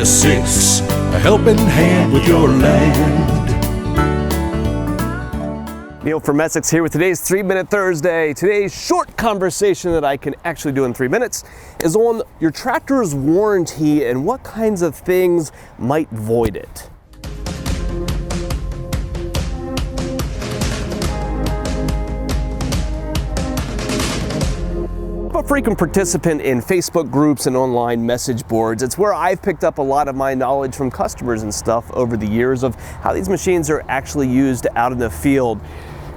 Essex, a helping hand with your land. Neil from Essex here with today's 3-Minute Thursday. Today's short conversation that I can actually do in 3 minutes is on your tractor's warranty and what kinds of things might void it. I'm a frequent participant in Facebook groups and online message boards. It's where I've picked up a lot of my knowledge from customers and stuff over the years of how these machines are actually used out in the field.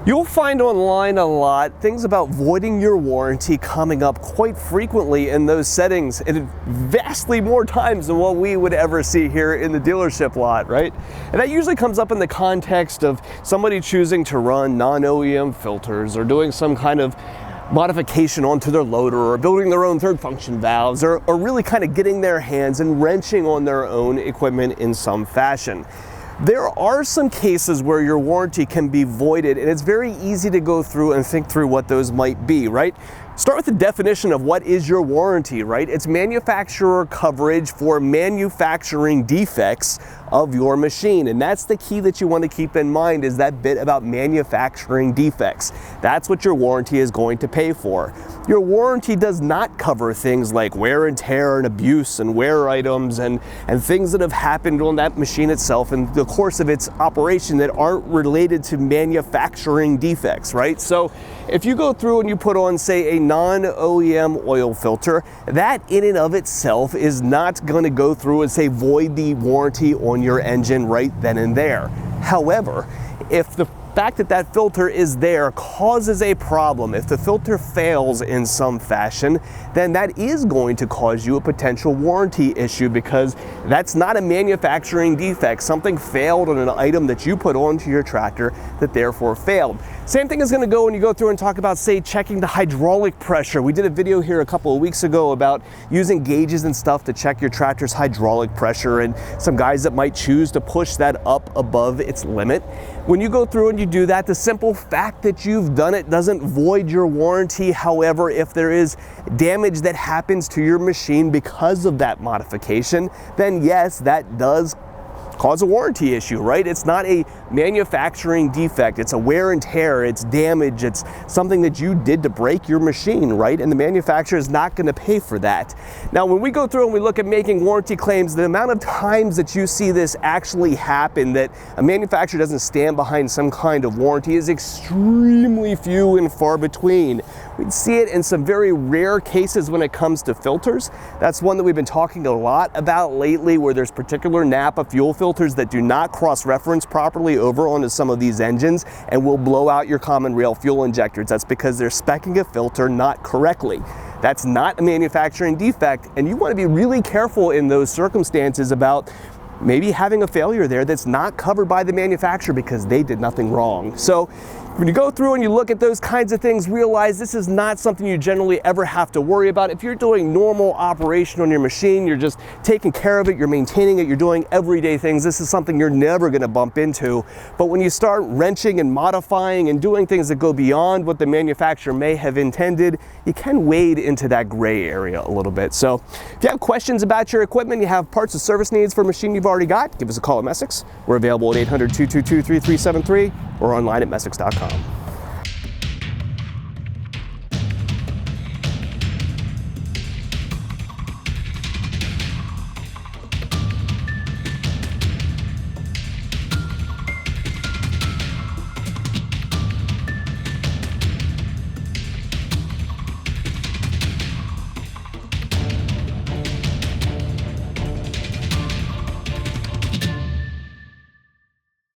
You'll find online a lot things about voiding your warranty coming up quite frequently in those settings, and vastly more times than what we would ever see here in the dealership lot, right? And that usually comes up in the context of somebody choosing to run non-OEM filters or doing some kind of modification onto their loader or building their own third function valves or really kind of getting their hands and wrenching on their own equipment in some fashion. There are some cases where your warranty can be voided, and it's very easy to go through and think through what those might be, right? Start with the definition of what is your warranty, right? It's manufacturer coverage for manufacturing defects of your machine. And that's the key that you want to keep in mind, is that bit about manufacturing defects. That's what your warranty is going to pay for. Your warranty does not cover things like wear and tear and abuse and wear items and things that have happened on that machine itself in the course of its operation that aren't related to manufacturing defects, right? So if you go through and you put on, say, a non-OEM oil filter, that in and of itself is not going to go through and say void the warranty on your engine right then and there. However, if the fact that that filter is there causes a problem, if the filter fails in some fashion, then that is going to cause you a potential warranty issue, because that's not a manufacturing defect. Something failed on an item that you put onto your tractor that therefore failed. Same thing is going to go when you go through and talk about, say, checking the hydraulic pressure. We did a video here a couple of weeks ago about using gauges and stuff to check your tractor's hydraulic pressure, and some guys that might choose to push that up above its limit. When you go through and you do that, the simple fact that you've done it doesn't void your warranty. However, if there is damage that happens to your machine because of that modification, then yes, that does cause a warranty issue, right? It's not a manufacturing defect. It's a wear and tear, it's damage, it's something that you did to break your machine, right? And the manufacturer is not going to pay for that. Now, when we go through and we look at making warranty claims, the amount of times that you see this actually happen, that a manufacturer doesn't stand behind some kind of warranty, is extremely few and far between. We'd see it in some very rare cases when it comes to filters. That's one that we've been talking a lot about lately, where there's particular Napa fuel filters that do not cross-reference properly over onto some of these engines and will blow out your common rail fuel injectors. That's because they're speccing a filter not correctly. That's not a manufacturing defect, and you want to be really careful in those circumstances about maybe having a failure there that's not covered by the manufacturer because they did nothing wrong. So when you go through and you look at those kinds of things, realize this is not something you generally ever have to worry about. If you're doing normal operation on your machine, you're just taking care of it, you're maintaining it, you're doing everyday things, this is something you're never going to bump into. But when you start wrenching and modifying and doing things that go beyond what the manufacturer may have intended, you can wade into that gray area a little bit. So if you have questions about your equipment, you have parts and service needs for a machine you've already got, give us a call at Essex. We're available at 800-222-3373 or online at Essex.com.